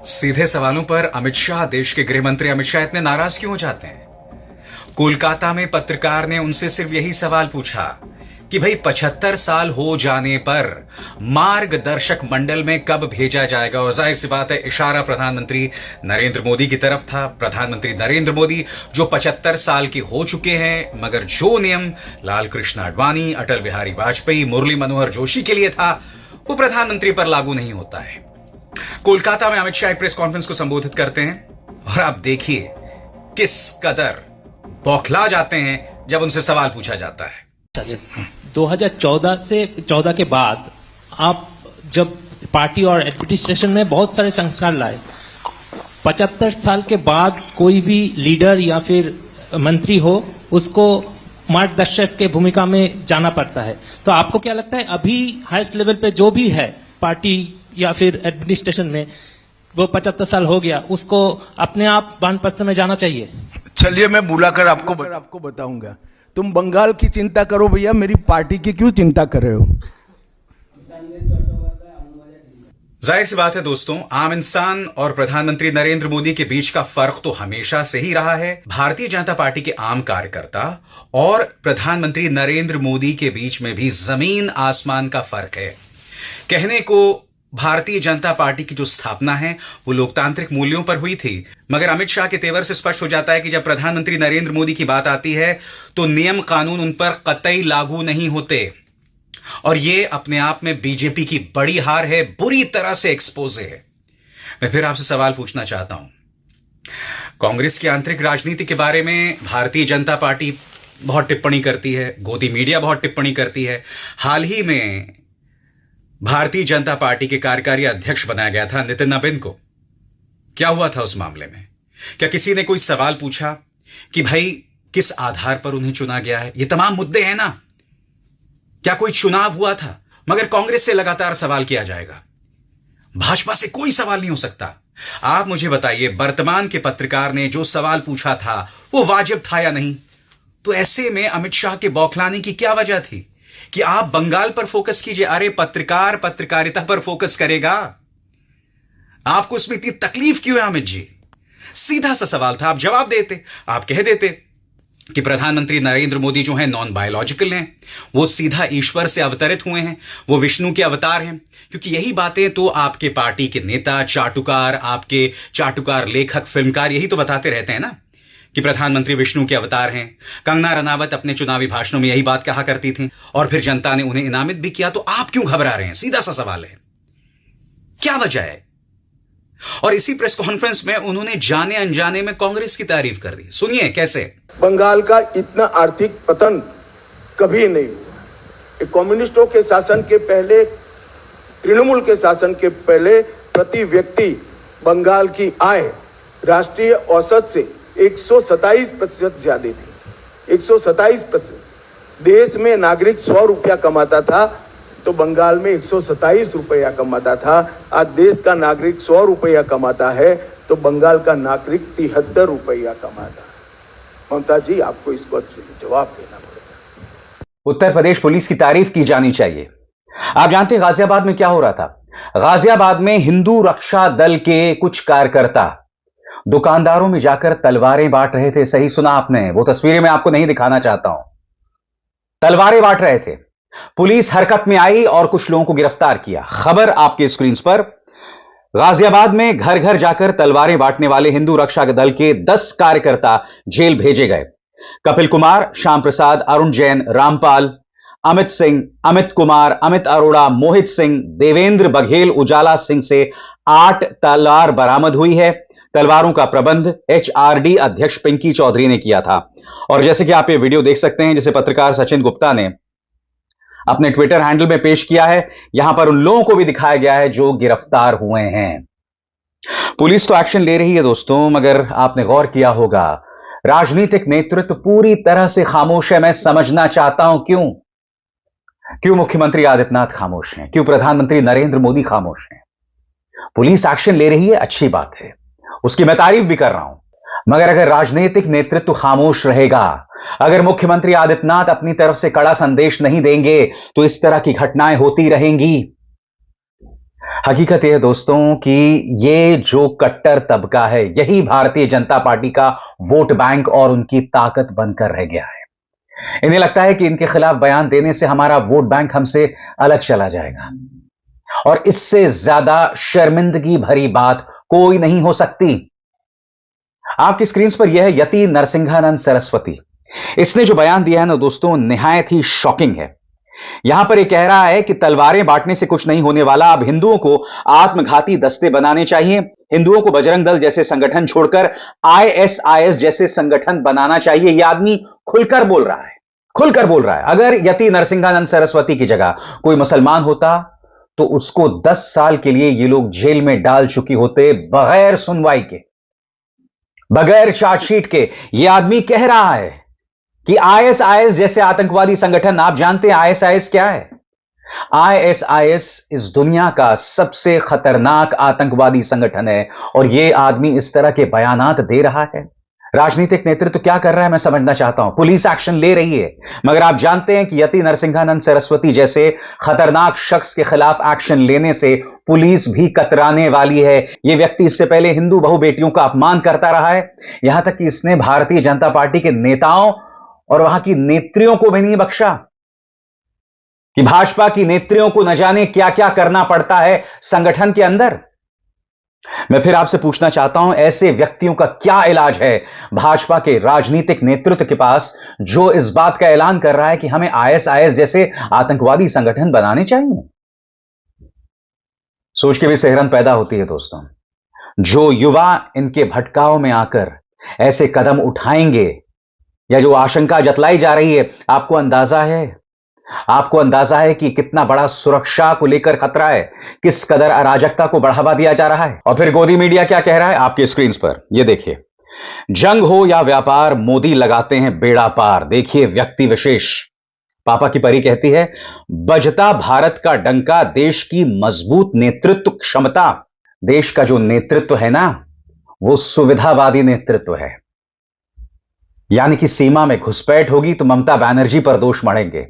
सीधे सवालों पर अमित शाह, देश के गृह मंत्री अमित शाह इतने नाराज क्यों हो जाते हैं? कोलकाता में पत्रकार ने उनसे सिर्फ यही सवाल पूछा कि भाई 75 साल हो जाने पर मार्गदर्शक मंडल में कब भेजा जाएगा। और जाहिर सी बात है, इशारा प्रधानमंत्री नरेंद्र मोदी की तरफ था। प्रधानमंत्री नरेंद्र मोदी जो 75 साल के हो चुके हैं, मगर जो नियम लाल कृष्ण आडवाणी, अटल बिहारी वाजपेयी, मुरली मनोहर जोशी के लिए था, वो प्रधानमंत्री पर लागू नहीं होता है। कोलकाता में अमित शाह एक प्रेस कॉन्फ्रेंस को संबोधित करते हैं और आप देखिए किस कदर बौखला जाते हैं जब उनसे सवाल पूछा जाता है। 2014 के बाद आप जब पार्टी और एडमिनिस्ट्रेशन में बहुत सारे संस्कार लाए, 75 साल के बाद कोई भी लीडर या फिर मंत्री हो, उसको मार्गदर्शक के भूमिका में जाना पड़ता है। तो आपको क्या लगता है अभी हाईएस्ट लेवल पे जो भी है पार्टी या फिर एडमिनिस्ट्रेशन में, वो 75 साल हो गया, उसको अपने आप वानप्रस्थ में जाना चाहिए? चलिए मैं बुलाकर आपको बताऊंगा। तुम बंगाल की चिंता करो भैया, मेरी पार्टी की क्यों चिंता कर रहे हो? जाहिर सी बात है दोस्तों, आम इंसान और प्रधानमंत्री नरेंद्र मोदी के बीच का फर्क तो हमेशा से ही रहा है। भारतीय जनता पार्टी के आम कार्यकर्ता और प्रधानमंत्री नरेंद्र मोदी के बीच में भी जमीन आसमान का फर्क है। कहने को भारतीय जनता पार्टी की जो स्थापना है वो लोकतांत्रिक मूल्यों पर हुई थी, मगर अमित शाह के तेवर से स्पष्ट हो जाता है कि जब प्रधानमंत्री नरेंद्र मोदी की बात आती है तो नियम कानून उन पर कतई लागू नहीं होते। और ये अपने आप में बीजेपी की बड़ी हार है, बुरी तरह से एक्सपोज है। मैं फिर आपसे सवाल पूछना चाहता हूं, कांग्रेस की आंतरिक राजनीति के बारे में भारतीय जनता पार्टी बहुत टिप्पणी करती है, गोदी मीडिया बहुत टिप्पणी करती है। हाल ही में भारतीय जनता पार्टी के कार्यकारी अध्यक्ष बनाया गया था नितिन नबीन को। क्या हुआ था उस मामले में? क्या किसी ने कोई सवाल पूछा कि भाई किस आधार पर उन्हें चुना गया है? ये तमाम मुद्दे हैं ना। क्या कोई चुनाव हुआ था? मगर कांग्रेस से लगातार सवाल किया जाएगा, भाजपा से कोई सवाल नहीं हो सकता। आप मुझे बताइए, वर्तमान के पत्रकार ने जो सवाल पूछा था वो वाजिब था या नहीं? तो ऐसे में अमित शाह के बौखलाने की क्या वजह थी कि आप बंगाल पर फोकस कीजिए? अरे पत्रकार पत्रकारिता पर फोकस करेगा, आपको इसमें इतनी तकलीफ क्यों है अमित जी? सीधा सा सवाल था, आप जवाब देते। आप कह देते कि प्रधानमंत्री नरेंद्र मोदी जो है नॉन बायोलॉजिकल हैं, वो सीधा ईश्वर से अवतरित हुए हैं, वो विष्णु के अवतार हैं। क्योंकि यही बातें तो आपके पार्टी के नेता, चाटुकार, आपके चाटुकार लेखक, फिल्मकार यही तो बताते रहते हैं ना कि प्रधानमंत्री विष्णु के अवतार हैं। कंगना रनावत अपने चुनावी भाषणों में यही बात कहा करती थी और फिर जनता ने उन्हें इनामित भी किया। तो आप क्यों घबरा रहे हैं? सीधा सा सवाल है, क्या वजह है? और इसी प्रेस कॉन्फ्रेंस में उन्होंने जाने अनजाने में कांग्रेस की तारीफ कर दी। सुनिए कैसे। बंगाल का इतना आर्थिक पतन कभी नहीं हुआ। कम्युनिस्टों के शासन के पहले, तृणमूल के शासन के पहले प्रति व्यक्ति बंगाल की आय राष्ट्रीय औसत से 127% ज्यादा थी। 127%। देश में नागरिक 100 रुपया कमाता था तो बंगाल में 127 रुपया कमाता था। आज देश का नागरिक 100 रुपया कमाता है तो बंगाल का नागरिक 73 रुपया कमाता है। ममता जी, आपको इसको जवाब देना पड़ेगा। उत्तर प्रदेश पुलिस की तारीफ की जानी चाहिए। आप जानते हैं गाजियाबाद में क्या हो रहा था? गाजियाबाद में हिंदू रक्षा दल के कुछ कार्यकर्ता दुकानदारों में जाकर तलवारें बांट रहे थे। सही सुना आपने, वो तस्वीरें मैं आपको नहीं दिखाना चाहता हूं। तलवारें बांट रहे थे। पुलिस हरकत में आई और कुछ लोगों को गिरफ्तार किया। खबर आपके स्क्रीन पर। गाजियाबाद में घर घर जाकर तलवारें बांटने वाले हिंदू रक्षा दल के 10 कार्यकर्ता जेल भेजे गए। कपिल कुमार, श्याम प्रसाद, अरुण जैन, रामपाल, अमित सिंह, अमित कुमार, अमित अरोड़ा, मोहित सिंह, देवेंद्र बघेल, उजाला सिंह से 8 तलवार बरामद हुई है। तलवारों का प्रबंध HRD अध्यक्ष पिंकी चौधरी ने किया था। और जैसे कि आप ये वीडियो देख सकते हैं, जिसे पत्रकार सचिन गुप्ता ने अपने ट्विटर हैंडल में पेश किया है, यहां पर उन लोगों को भी दिखाया गया है जो गिरफ्तार हुए हैं। पुलिस तो एक्शन ले रही है दोस्तों, मगर आपने गौर किया होगा राजनीतिक नेतृत्व पूरी तरह से खामोश है। मैं समझना चाहता हूं क्यों मुख्यमंत्री आदित्यनाथ खामोश हैं, क्यों प्रधानमंत्री नरेंद्र मोदी खामोश हैं। पुलिस एक्शन ले रही है, अच्छी बात है, उसकी मैं तारीफ भी कर रहा हूं, मगर अगर राजनीतिक नेतृत्व खामोश रहेगा, अगर मुख्यमंत्री आदित्यनाथ अपनी तरफ से कड़ा संदेश नहीं देंगे, तो इस तरह की घटनाएं होती रहेंगी। हकीकत यह है दोस्तों कि ये जो कट्टर तबका है यही भारतीय जनता पार्टी का वोट बैंक और उनकी ताकत बनकर रह गया है। इन्हें लगता है कि इनके खिलाफ बयान देने से हमारा वोट बैंक हमसे अलग चला जाएगा और इससे ज्यादा शर्मिंदगी भरी बात कोई नहीं हो सकती। आपकी स्क्रीन पर यह है यति नरसिंहानंद सरस्वती। इसने जो बयान दिया है ना दोस्तों, निहायत ही शॉकिंग है। यहां पर यह कह रहा है कि तलवारें बांटने से कुछ नहीं होने वाला, अब हिंदुओं को आत्मघाती दस्ते बनाने चाहिए, हिंदुओं को बजरंग दल जैसे संगठन छोड़कर आईएसआईएस जैसे संगठन बनाना चाहिए। यह आदमी खुलकर बोल रहा है, खुलकर बोल रहा है। अगर यति नरसिंहानंद सरस्वती की जगह कोई मुसलमान होता तो उसको 10 साल के लिए ये लोग जेल में डाल चुके होते, बगैर सुनवाई के, बगैर चार्जशीट के। यह आदमी कह रहा है कि आईएसआईएस जैसे आतंकवादी संगठन, आप जानते हैं आईएसआईएस क्या है? आईएसआईएस इस दुनिया का सबसे खतरनाक आतंकवादी संगठन है और यह आदमी इस तरह के बयानात दे रहा है। राजनीतिक नेतृत्व क्या कर रहा है मैं समझना चाहता हूं। पुलिस एक्शन ले रही है, मगर आप जानते हैं कि यति नरसिंहानंद सरस्वती जैसे खतरनाक शख्स के खिलाफ एक्शन लेने से पुलिस भी कतराने वाली है। यह व्यक्ति इससे पहले हिंदू बहु बेटियों का अपमान करता रहा है, यहां तक कि इसने भारतीय जनता पार्टी के नेताओं और वहां की नेत्रियों को भी नहीं बख्शा कि भाजपा की नेत्रियों को न जाने क्या क्या करना पड़ता है संगठन के अंदर। मैं फिर आपसे पूछना चाहता हूं, ऐसे व्यक्तियों का क्या इलाज है भाजपा के राजनीतिक नेतृत्व के पास जो इस बात का ऐलान कर रहा है कि हमें आईएसआईएस जैसे आतंकवादी संगठन बनाने चाहिए? सोच के भी सिहरन पैदा होती है दोस्तों। जो युवा इनके भटकाव में आकर ऐसे कदम उठाएंगे या जो आशंका जतलाई जा रही है, आपको अंदाजा है कि कितना बड़ा सुरक्षा को लेकर खतरा है, किस कदर अराजकता को बढ़ावा दिया जा रहा है। और फिर गोदी मीडिया क्या कह रहा है आपकी स्क्रीन पर ये देखिए। जंग हो या व्यापार, मोदी लगाते हैं बेड़ा पार। देखिए व्यक्ति विशेष, पापा की परी कहती है, बजता भारत का डंका, देश की मजबूत नेतृत्व क्षमता। देश का जो नेतृत्व है ना, वो सुविधावादी नेतृत्व है, यानी कि सीमा में घुसपैठ होगी तो ममता बनर्जी पर दोष मढ़ेंगे।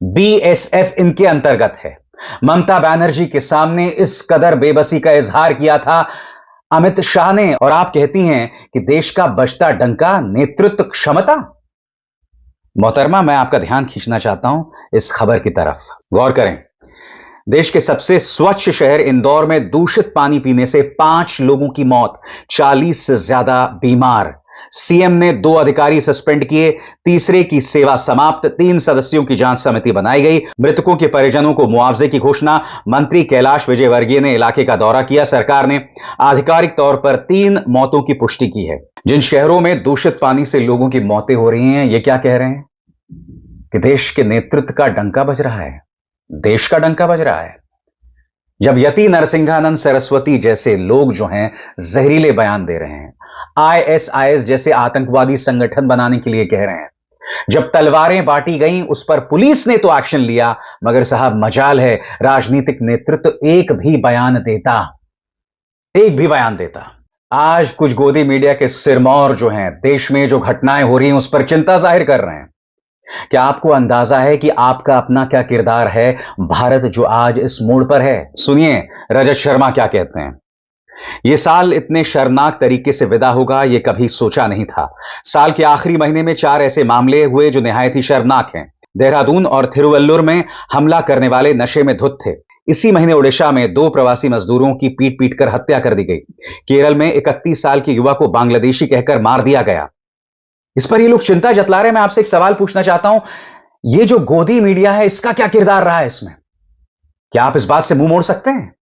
बीएसएफ इनके अंतर्गत है। ममता बनर्जी के सामने इस कदर बेबसी का इजहार किया था अमित शाह ने, और आप कहती हैं कि देश का बजता डंका नेतृत्व क्षमता। मोहतरमा, मैं आपका ध्यान खींचना चाहता हूं इस खबर की तरफ, गौर करें। देश के सबसे स्वच्छ शहर इंदौर में दूषित पानी पीने से 5 लोगों की मौत, 40 से ज्यादा बीमार। सीएम ने 2 अधिकारी सस्पेंड किए, तीसरे की सेवा समाप्त। 3 सदस्यों की जांच समिति बनाई गई। मृतकों के परिजनों को मुआवजे की घोषणा। मंत्री कैलाश विजयवर्गीय ने इलाके का दौरा किया। सरकार ने आधिकारिक तौर पर 3 मौतों की पुष्टि की है। जिन शहरों में दूषित पानी से लोगों की मौतें हो रही हैं, ये क्या कह रहे हैं कि देश के नेतृत्व का डंका बज रहा है, देश का डंका बज रहा है। जब यति नरसिंहानंद सरस्वती जैसे लोग जो हैं जहरीले बयान दे रहे हैं, आईएसआईएस जैसे आतंकवादी संगठन बनाने के लिए कह रहे हैं, जब तलवारें बांटी गईं उस पर पुलिस ने तो एक्शन लिया, मगर साहब मजाल है राजनीतिक नेतृत्व एक भी बयान देता। आज कुछ गोदी मीडिया के सिरमौर जो हैं, देश में जो घटनाएं हो रही हैं उस पर चिंता जाहिर कर रहे हैं। क्या आपको अंदाजा है कि आपका अपना क्या किरदार है भारत जो आज इस मोड़ पर है? सुनिए रजत शर्मा क्या कहते हैं। यह साल इतने शर्मनाक तरीके से विदा होगा ये कभी सोचा नहीं था। साल के आखिरी महीने में 4 ऐसे मामले हुए जो निहायत ही शर्मनाक हैं। देहरादून और थिरुवल्लुर में हमला करने वाले नशे में धुत थे। इसी महीने ओडिशा में 2 प्रवासी मजदूरों की पीट कर हत्या कर दी गई। केरल में 31 साल के युवा को बांग्लादेशी कहकर मार दिया गया। इस पर ये लोग चिंता जतला रहे हैं। मैं आपसे एक सवाल पूछना चाहता हूं, ये जो गोदी मीडिया है इसका क्या किरदार रहा है इसमें? क्या आप इस बात से मुंह मोड़ सकते हैं?